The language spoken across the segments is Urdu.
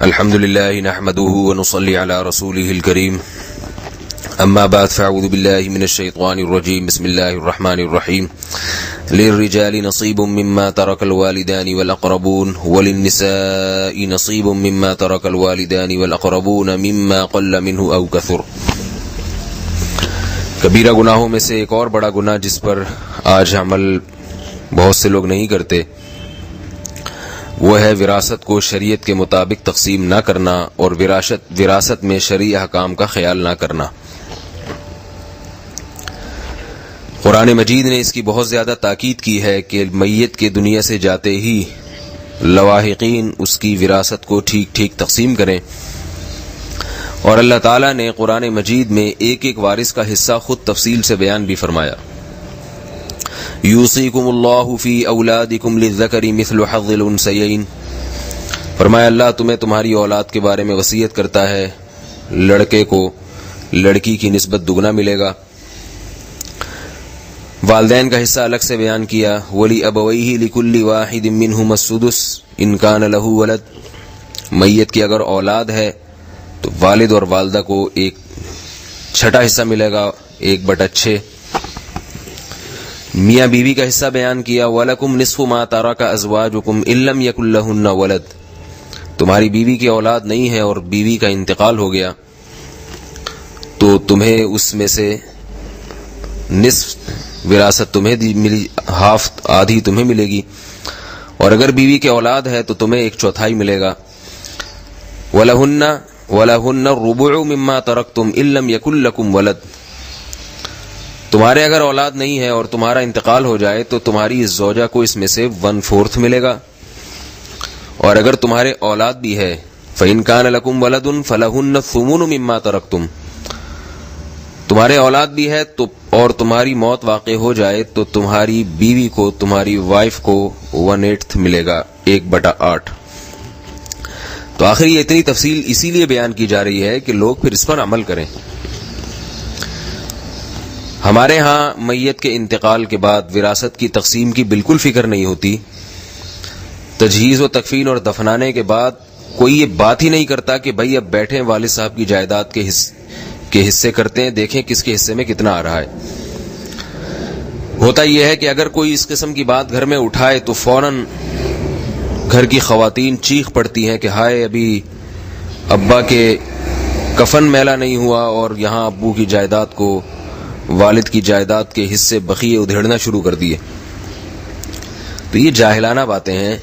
الحمد لله نحمده ونصلي على رسوله الكريم اما بعد فاعوذ بالله من الشيطان الرجيم بسم الله الرحمن الرحيم للرجال نصيب مما ترك الوالدان والأقربون وللنساء نصيب مما ترك الوالدان والأقربون مما قل منه أو كثر۔ کبیرہ گناہوں میں سے ایک اور بڑا گناہ جس پر آج عمل بہت سے لوگ نہیں کرتے وہ ہے وراثت کو شریعت کے مطابق تقسیم نہ کرنا اور وراثت میں شرعی احکام کا خیال نہ کرنا۔ قرآن مجید نے اس کی بہت زیادہ تاکید کی ہے کہ میت کے دنیا سے جاتے ہی لواحقین اس کی وراثت کو ٹھیک ٹھیک تقسیم کریں، اور اللہ تعالیٰ نے قرآن مجید میں ایک ایک وارث کا حصہ خود تفصیل سے بیان بھی فرمایا۔ یوصیکم اللہ فی اولادکم للذکر مثل حظ الانثیین، فرمایا اللہ تمہیں تمہاری اولاد کے بارے میں وصیت کرتا ہے، لڑکے کو لڑکی کی نسبت دگنا ملے گا۔ والدین کا حصہ الگ سے بیان کیا، وَلِأَبَوَيْهِ لِكُلِّ وَاحِدٍ مِّنْهُمَا السُّدُسُ إِنْ كَانَ لَهُ وَلَدٌ، میت کی اگر اولاد ہے تو والد اور والدہ کو ایک چھٹا حصہ ملے گا، 1/6۔ میاں بیوی کا حصہ بیان کیا، وَلَكُمْ نِصْفُ مَا تَرَكَ أَزْوَاجُكُمْ إِن لَّمْ يَكُن لَّهُنَّ وَلَدٌ، تمہاری بیوی کی اولاد نہیں ہے اور بیوی کا انتقال ہو گیا تو تمہیں اس میں سے نصف وراثت تمہیں ملی، ہاف آدھی تمہیں ملے گی، اور اگر بیوی کی اولاد ہے تو تمہیں 1/4 ملے گا۔ وَلَهُنَّ الرُّبُعُ مِمَّا تَرَكْتُمْ إِن لَّمْ يَكُن لَّكُمْ وَلَدٌ، تمہارے اگر اولاد نہیں ہے اور تمہارا انتقال ہو جائے تو تمہاری اس زوجہ کو اس میں سے 1/4 ملے گا، اور اگر تمہارے اولاد بھی ہے فَإِن كَانَ لَكُمْ وَلَدٌ فَلَهُنَّ الثُّمُنُ مِمَّا تَرَكْتُمْ، تمہارے اولاد بھی ہے تو اور تمہاری موت واقع ہو جائے تو تمہاری بیوی کو، تمہاری وائف کو 1/8 ملے گا، 1/8۔ تو آخر یہ اتنی تفصیل اسی لیے بیان کی جا رہی ہے کہ لوگ پھر اس پر عمل کریں۔ ہمارے ہاں میت کے انتقال کے بعد وراثت کی تقسیم کی بالکل فکر نہیں ہوتی۔ تجہیز و تکفین اور دفنانے کے بعد کوئی یہ بات ہی نہیں کرتا کہ بھائی اب بیٹھیں والد صاحب کی جائیداد کے حصے کرتے ہیں، دیکھیں کس کے حصے میں کتنا آ رہا ہے۔ ہوتا یہ ہے کہ اگر کوئی اس قسم کی بات گھر میں اٹھائے تو فوراً گھر کی خواتین چیخ پڑتی ہیں کہ ہائے ابھی ابا کے کفن میلا نہیں ہوا اور یہاں ابو کی جائیداد کو، والد کی جائیداد کے حصے بقیے ادھیڑنا شروع کر دیے۔ تو یہ جاہلانہ باتیں ہیں۔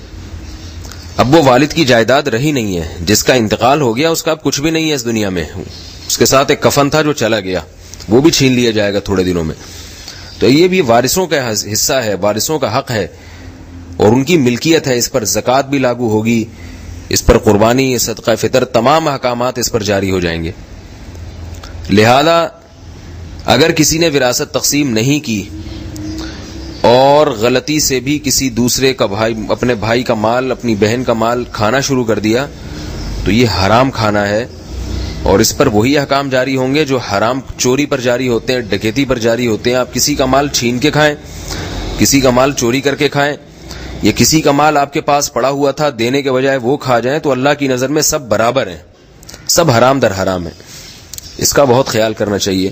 اب وہ والد کی جائیداد رہی نہیں ہے، جس کا انتقال ہو گیا اس کا اب کچھ بھی نہیں ہے اس دنیا میں، اس کے ساتھ ایک کفن تھا جو چلا گیا، وہ بھی چھین لیا جائے گا تھوڑے دنوں میں۔ تو یہ بھی وارثوں کا حصہ ہے، وارثوں کا حق ہے اور ان کی ملکیت ہے، اس پر زکوٰۃ بھی لاگو ہوگی، اس پر قربانی، صدقہ فطر، تمام احکامات اس پر جاری ہو جائیں گے۔ لہذا اگر کسی نے وراثت تقسیم نہیں کی اور غلطی سے بھی کسی دوسرے کا بھائی، اپنے بھائی کا مال، اپنی بہن کا مال کھانا شروع کر دیا تو یہ حرام کھانا ہے، اور اس پر وہی احکام جاری ہوں گے جو حرام چوری پر جاری ہوتے ہیں، ڈکیتی پر جاری ہوتے ہیں۔ آپ کسی کا مال چھین کے کھائیں، کسی کا مال چوری کر کے کھائیں، یا کسی کا مال آپ کے پاس پڑا ہوا تھا دینے کے بجائے وہ کھا جائیں، تو اللہ کی نظر میں سب برابر ہیں، سب حرام در حرام ہیں۔ اس کا بہت خیال کرنا چاہیے۔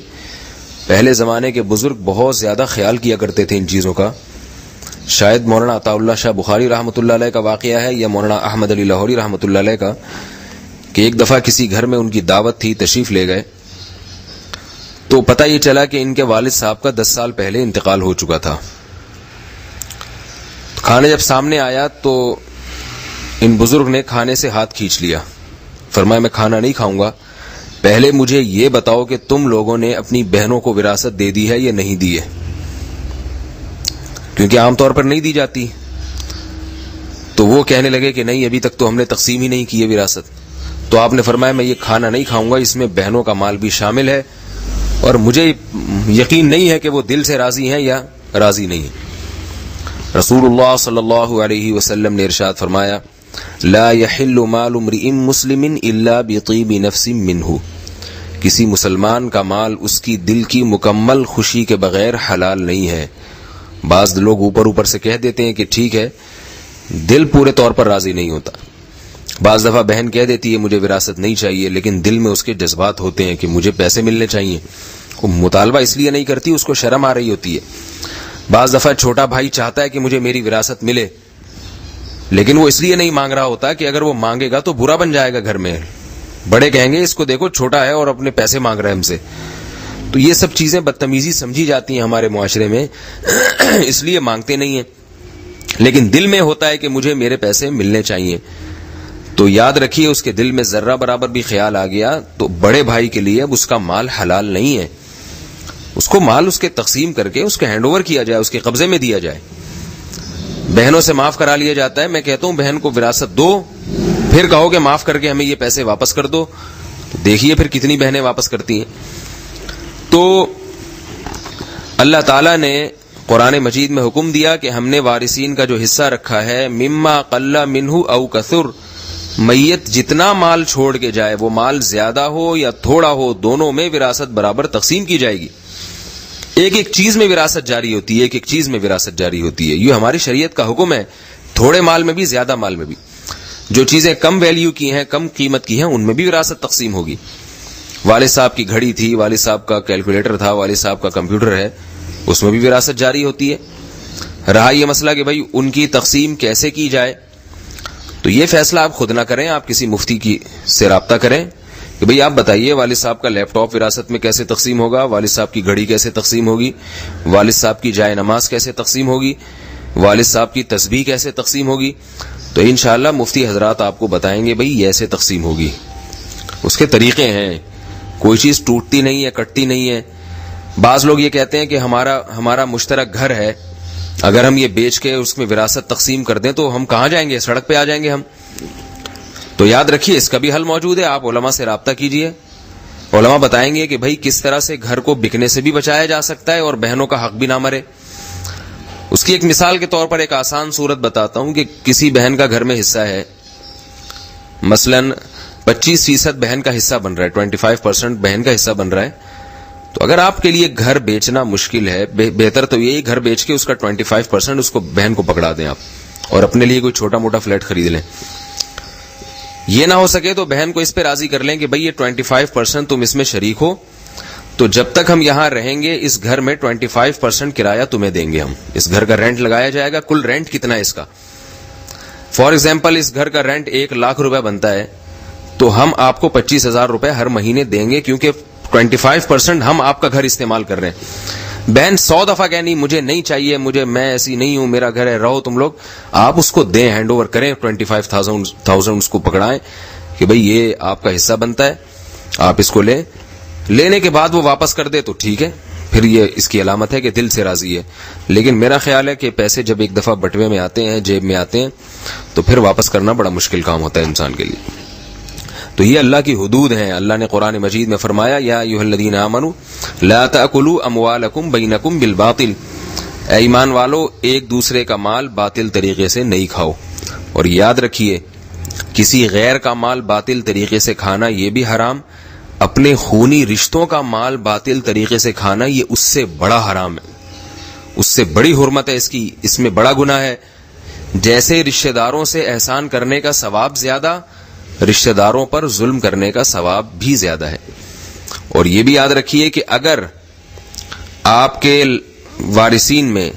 پہلے زمانے کے بزرگ بہت زیادہ خیال کیا کرتے تھے ان چیزوں کا۔ شاید مولانا عطا اللہ شاہ بخاری رحمۃ اللہ علیہ کا واقعہ ہے یا مولانا احمد علی لاہوری رحمۃ اللہ علیہ کا کہ ایک دفعہ کسی گھر میں ان کی دعوت تھی، تشریف لے گئے تو پتہ یہ چلا کہ ان کے والد صاحب کا 10 سال پہلے انتقال ہو چکا تھا۔ کھانے جب سامنے آیا تو ان بزرگ نے کھانے سے ہاتھ کھینچ لیا، فرمایا میں کھانا نہیں کھاؤں گا، پہلے مجھے یہ بتاؤ کہ تم لوگوں نے اپنی بہنوں کو وراثت دے دی ہے یا نہیں دی ہے، کیونکہ عام طور پر نہیں دی جاتی۔ تو وہ کہنے لگے کہ نہیں، ابھی تک تو ہم نے تقسیم ہی نہیں کی ہے وراثت۔ تو آپ نے فرمایا میں یہ کھانا نہیں کھاؤں گا، اس میں بہنوں کا مال بھی شامل ہے، اور مجھے یقین نہیں ہے کہ وہ دل سے راضی ہیں یا راضی نہیں ہیں۔ رسول اللہ صلی اللہ علیہ وسلم نے ارشاد فرمایا لا يحل مال امرئ مسلم الا بطیب نفس منہ، کسی مسلمان کا مال اس کی دل کی مکمل خوشی کے بغیر حلال نہیں ہے۔ بعض لوگ اوپر سے کہہ دیتے ہیں کہ ٹھیک ہے، دل پورے طور پر راضی نہیں ہوتا، بعض دفعہ بہن کہہ دیتی ہے مجھے وراثت نہیں چاہیے، لیکن دل میں اس کے جذبات ہوتے ہیں کہ مجھے پیسے ملنے چاہیے. وہ مطالبہ اس لیے نہیں کرتی، اس کو شرم آ رہی ہوتی ہے. بعض دفعہ چھوٹا بھائی چاہتا ہے کہ مجھے میری وراثت ملے، لیکن وہ اس لیے نہیں مانگ رہا ہوتا کہ اگر وہ مانگے گا تو برا بن جائے گا گھر میں. بڑے کہیں گے اس کو دیکھو چھوٹا ہے اور اپنے پیسے مانگ رہا ہے ہم سے. تو یہ سب چیزیں بدتمیزی سمجھی جاتی ہیں ہمارے معاشرے میں، اس لیے مانگتے نہیں ہیں. لیکن دل میں ہوتا ہے کہ مجھے میرے پیسے ملنے چاہیے. تو یاد رکھیے اس کے دل میں ذرہ برابر بھی خیال آ گیا تو بڑے بھائی کے لیے اب اس کا مال حلال نہیں ہے. اس کو مال اس کے تقسیم کر کے اس کے ہینڈ اوور کیا جائے، اس کے قبضے میں دیا جائے. بہنوں سے معاف کرا لیا جاتا ہے. میں کہتا ہوں بہن کو وراثت دو، پھر کہو کہ معاف کر کے ہمیں یہ پیسے واپس کر دو. دیکھیے پھر کتنی بہنیں واپس کرتی ہیں. تو اللہ تعالیٰ نے قرآن مجید میں حکم دیا کہ ہم نے وارثین کا جو حصہ رکھا ہے مما قل منہ او کثر، میت جتنا مال چھوڑ کے جائے وہ مال زیادہ ہو یا تھوڑا ہو، دونوں میں وراثت برابر تقسیم کی جائے گی. ایک ایک چیز میں وراثت جاری ہوتی ہے، ایک ایک چیز میں وراثت جاری ہوتی ہے. یہ ہماری شریعت کا حکم ہے. تھوڑے مال میں بھی زیادہ مال میں بھی. جو چیزیں کم ویلیو کی ہیں، کم قیمت کی ہیں، ان میں بھی وراثت تقسیم ہوگی. والد صاحب کی گھڑی تھی، والد صاحب کا کیلکولیٹر تھا، والد صاحب کا کمپیوٹر ہے، اس میں بھی وراثت جاری ہوتی ہے. رہا یہ مسئلہ کہ بھائی ان کی تقسیم کیسے کی جائے، تو یہ فیصلہ آپ خود نہ کریں، آپ کسی مفتی سے رابطہ کریں کہ بھئی آپ بتائیے والد صاحب کا لیپ ٹاپ وراثت میں کیسے تقسیم ہوگا، والد صاحب کی گھڑی کیسے تقسیم ہوگی، والد صاحب کی جائے نماز کیسے تقسیم ہوگی، والد صاحب کی تسبیح کیسے تقسیم ہوگی. تو انشاءاللہ مفتی حضرات آپ کو بتائیں گے بھئی ایسے تقسیم ہوگی. اس کے طریقے ہیں، کوئی چیز ٹوٹتی نہیں ہے، کٹتی نہیں ہے. بعض لوگ یہ کہتے ہیں کہ ہمارا مشترک گھر ہے، اگر ہم یہ بیچ کے اس میں وراثت تقسیم کر دیں تو ہم کہاں جائیں گے، سڑک پہ آ جائیں گے ہم. تو یاد رکھیے اس کا بھی حل موجود ہے. آپ علماء سے رابطہ کیجئے، علماء بتائیں گے کہ بھائی کس طرح سے گھر کو بکنے سے بھی بچایا جا سکتا ہے اور بہنوں کا حق بھی نہ مرے. اس کی ایک مثال کے طور پر ایک آسان صورت بتاتا ہوں کہ کسی بہن کا گھر میں حصہ ہے، مثلاً 25% بہن کا حصہ بن رہا ہے، 25% بہن کا حصہ بن رہا ہے. تو اگر آپ کے لیے گھر بیچنا مشکل ہے، بہتر تو یہی گھر بیچ کے اس کا 25% اس کو بہن کو پکڑا دیں آپ، اور اپنے لیے کوئی چھوٹا موٹا فلیٹ خرید لیں. یہ نہ ہو سکے تو بہن کو اس پہ راضی کر لیں کہ بھئی یہ 25% تم اس میں شریک ہو، تو جب تک ہم یہاں رہیں گے اس گھر میں 25% کرایہ تمہیں دیں گے. ہم اس گھر کا رینٹ لگایا جائے گا. کل رینٹ کتنا ہے اس کا؟ فار ایگزامپل اس گھر کا رینٹ 1,00,000 روپے بنتا ہے، تو ہم آپ کو 25,000 روپے ہر مہینے دیں گے، کیونکہ 25% ہم آپ کا گھر استعمال کر رہے ہیں. بہن 100 دفعہ کہ نہیں مجھے نہیں چاہیے، میں ایسی نہیں ہوں، میرا گھر ہے، رہو تم لوگ، آپ اس کو دیں، ہینڈ اوور کریں، 25,000 اس کو پکڑائیں کہ بھئی یہ آپ کا حصہ بنتا ہے، آپ اس کو لیں. لینے کے بعد وہ واپس کر دے تو ٹھیک ہے، پھر یہ اس کی علامت ہے کہ دل سے راضی ہے. لیکن میرا خیال ہے کہ پیسے جب ایک دفعہ بٹوے میں آتے ہیں، جیب میں آتے ہیں، تو پھر واپس کرنا بڑا مشکل کام ہوتا ہے انسان کے لیے. تو یہ اللہ کی حدود ہیں. اللہ نے قرآن مجید میں فرمایا یا ایھا الذین آمنوا لا تأکلوا اموالکم بینکم بالباطل، اے ایمان والو ایک دوسرے کا مال باطل طریقے سے نہیں کھاؤ. اور یاد رکھیے کسی غیر کا مال باطل طریقے سے کھانا یہ بھی حرام، اپنے خونی رشتوں کا مال باطل طریقے سے کھانا یہ اس سے بڑا حرام ہے، اس سے بڑی حرمت ہے اس میں بڑا گناہ ہے. جیسے رشتہ داروں سے احسان کرنے کا ثواب زیادہ، رشتہ داروں پر ظلم کرنے کا ثواب بھی زیادہ ہے. اور یہ بھی یاد رکھیے کہ اگر آپ کے وارثین میں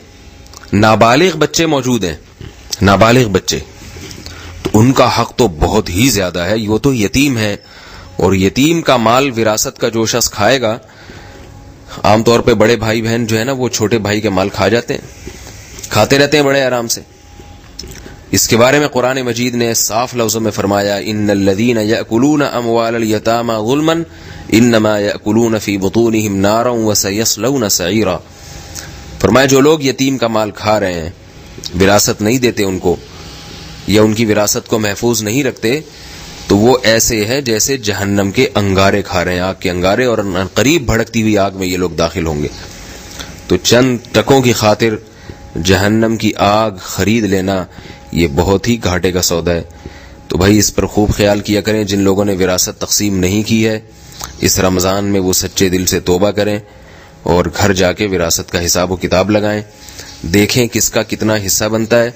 نابالغ بچے موجود ہیں، نابالغ بچے، تو ان کا حق تو بہت ہی زیادہ ہے. وہ تو یتیم ہے، اور یتیم کا مال وراثت کا جو شخص کھائے گا، عام طور پہ بڑے بھائی بہن جو ہے نا وہ چھوٹے بھائی کے مال کھا جاتے ہیں، کھاتے رہتے ہیں بڑے آرام سے. اس کے بارے میں قرآن مجید نے صاف لفظوں میں فرمایا ان الذین یأکلون اموال الیتامی ظلما انما یأکلون فی بطونہم نارا وسیصلون سعیرا. فرمایا جو لوگ یتیم کا مال کھا رہے ہیں، وراثت نہیں دیتے ان کو، یا ان کی وراثت کو محفوظ نہیں رکھتے، تو وہ ایسے ہے جیسے جہنم کے انگارے کھا رہے ہیں، آگ کے انگارے، اور قریب بھڑکتی ہوئی آگ میں یہ لوگ داخل ہوں گے. تو چند ٹکوں کی خاطر جہنم کی آگ خرید لینا یہ بہت ہی گھاٹے کا سودا ہے. تو بھائی اس پر خوب خیال کیا کریں. جن لوگوں نے وراثت تقسیم نہیں کی ہے اس رمضان میں وہ سچے دل سے توبہ کریں اور گھر جا کے وراثت کا حساب و کتاب لگائیں، دیکھیں کس کا کتنا حصہ بنتا ہے.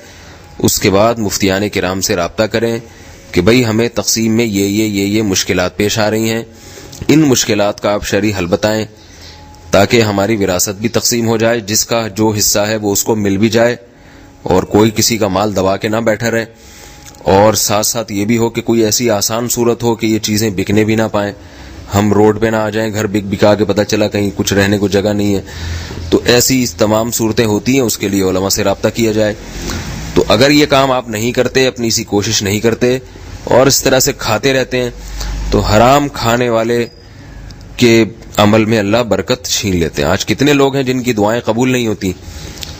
اس کے بعد مفتیان کرام سے رابطہ کریں کہ بھئی ہمیں تقسیم میں یہ مشکلات پیش آ رہی ہیں، ان مشکلات کا آپ شرعی حل بتائیں تاکہ ہماری وراثت بھی تقسیم ہو جائے، جس کا جو حصہ ہے وہ اس کو مل بھی جائے اور کوئی کسی کا مال دبا کے نہ بیٹھا رہے، اور ساتھ ساتھ یہ بھی ہو کہ کوئی ایسی آسان صورت ہو کہ یہ چیزیں بکنے بھی نہ پائیں، ہم روڈ پہ نہ آ جائیں گھر بکا کے پتہ چلا کہیں کچھ رہنے کو جگہ نہیں ہے۔ تو ایسی تمام صورتیں ہوتی ہیں، اس کے لیے علماء سے رابطہ کیا جائے۔ تو اگر یہ کام آپ نہیں کرتے، اپنی سی کوشش نہیں کرتے اور اس طرح سے کھاتے رہتے ہیں، تو حرام کھانے والے کے عمل میں اللہ برکت چھین لیتے ہیں۔ آج کتنے لوگ ہیں جن کی دعائیں قبول نہیں ہوتی،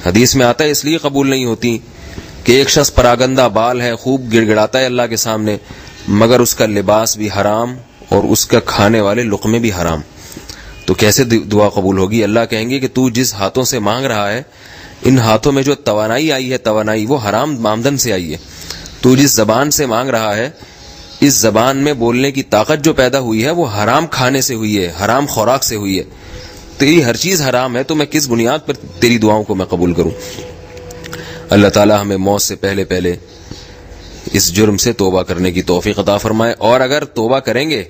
حدیث میں آتا ہے اس لیے قبول نہیں ہوتی کہ ایک شخص پراگندہ بال ہے، خوب گڑ گڑاتا ہے اللہ کے سامنے، مگر اس کا لباس بھی حرام اور اس کا کھانے والے لقمے بھی حرام، تو کیسے دعا قبول ہوگی؟ اللہ کہیں گے کہ تو جس ہاتھوں سے مانگ رہا ہے، ان ہاتھوں میں جو توانائی آئی ہے، توانائی وہ حرام آمدن سے آئی ہے۔ تو جس زبان سے مانگ رہا ہے، اس زبان میں بولنے کی طاقت جو پیدا ہوئی ہے وہ حرام کھانے سے ہوئی ہے، حرام خوراک سے ہوئی ہے۔ تیری ہر چیز حرام ہے، تو میں کس بنیاد پر تیری دعاؤں کو میں قبول کروں؟ اللہ تعالی ہمیں موت سے پہلے اس جرم سے توبہ کرنے کی توفیق عطا فرمائے، اور اگر توبہ کریں گے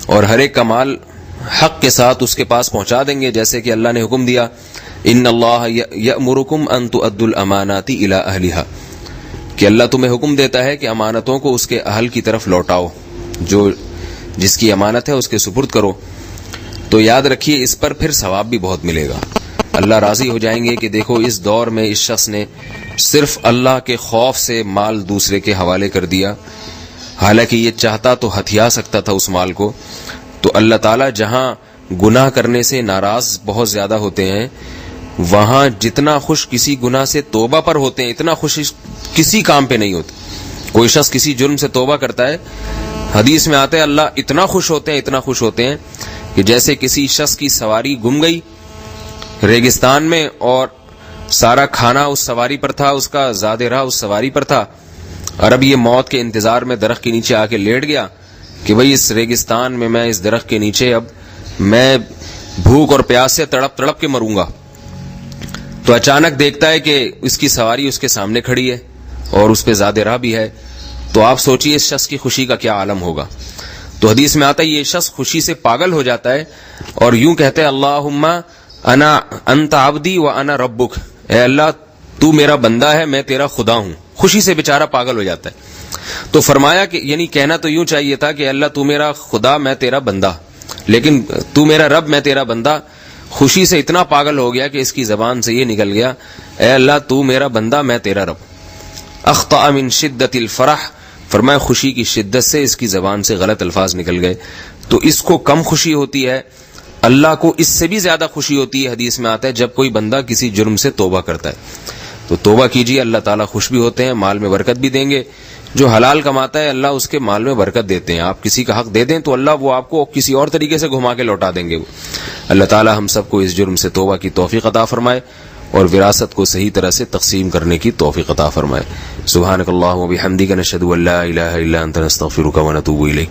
اور ہر ایک کا مال حق کے ساتھ اس کے پاس پہنچا دیں گے، جیسے کہ اللہ نے حکم دیا، ان اللہ یأمرکم ان تؤدوا الامانات الی اہلھا، کہ اللہ تمہیں حکم دیتا ہے کہ امانتوں کو اس کے اہل کی طرف لوٹاؤ، جو جس کی امانت ہے اس کے سپرد کرو، تو یاد رکھیے اس پر پھر ثواب بھی بہت ملے گا۔ اللہ راضی ہو جائیں گے کہ دیکھو اس دور میں اس شخص نے صرف اللہ کے خوف سے مال دوسرے کے حوالے کر دیا، حالانکہ یہ چاہتا تو ہتھیا سکتا تھا اس مال کو۔ تو اللہ تعالیٰ جہاں گناہ کرنے سے ناراض بہت زیادہ ہوتے ہیں، وہاں جتنا خوش کسی گناہ سے توبہ پر ہوتے ہیں، اتنا خوش کسی کام پہ نہیں ہوتے۔ کوئی شخص کسی جرم سے توبہ کرتا ہے، حدیث میں آتا ہے اللہ اتنا خوش ہوتے ہیں کہ جیسے کسی شخص کی سواری گم گئی ریگستان میں اور سارا کھانا اس سواری پر تھا، اس کا زاد راہ اس سواری پر تھا، اور اب یہ موت کے انتظار میں درخت کے نیچے آ کے لیٹ گیا کہ بھئی اس ریگستان میں اس درخت کے نیچے اب میں بھوک اور پیاس سے تڑپ کے مروں گا۔ تو اچانک دیکھتا ہے کہ اس کی سواری اس کے سامنے کھڑی ہے اور اس پہ زاد راہ بھی ہے، تو آپ سوچئے اس شخص کی خوشی کا کیا عالم ہوگا۔ تو حدیث میں آتا ہے یہ شخص خوشی سے پاگل ہو جاتا ہے اور یوں کہتے ہیں اللہم انت عبدی و انا ربک، اے اللہ تو میرا بندہ ہے، میں تیرا خدا ہوں۔ خوشی سے بیچارہ پاگل ہو جاتا ہے۔ تو فرمایا کہ یعنی کہنا تو یوں چاہیے تھا کہ اللہ تو میرا خدا میں تیرا بندہ، لیکن تو میرا رب میں تیرا بندہ۔ خوشی سے اتنا پاگل ہو گیا کہ اس کی زبان سے یہ نکل گیا اے اللہ تو میرا بندہ میں تیرا رب۔ اخطأ من شدت الفرح، فرمایا خوشی کی شدت سے اس کی زبان سے غلط الفاظ نکل گئے۔ تو اس کو کم خوشی ہوتی ہے، اللہ کو اس سے بھی زیادہ خوشی ہوتی ہے، حدیث میں آتا ہے جب کوئی بندہ کسی جرم سے توبہ کرتا ہے۔ تو توبہ کیجیے، اللہ تعالیٰ خوش بھی ہوتے ہیں، مال میں برکت بھی دیں گے۔ جو حلال کماتا ہے اللہ اس کے مال میں برکت دیتے ہیں۔ آپ کسی کا حق دے دیں تو اللہ وہ آپ کو کسی اور طریقے سے گھما کے لوٹا دیں گے۔ اللہ تعالیٰ ہم سب کو اس جرم سے توبہ کی توفیق عطا فرمائے اور وراثت کو صحیح طرح سے تقسیم کرنے کی توفیق عطا فرمائے۔ سبحانک اللہم و بحمدک، نشہد ان لا الہ الا انت، نستغفرک و نتوب الیک۔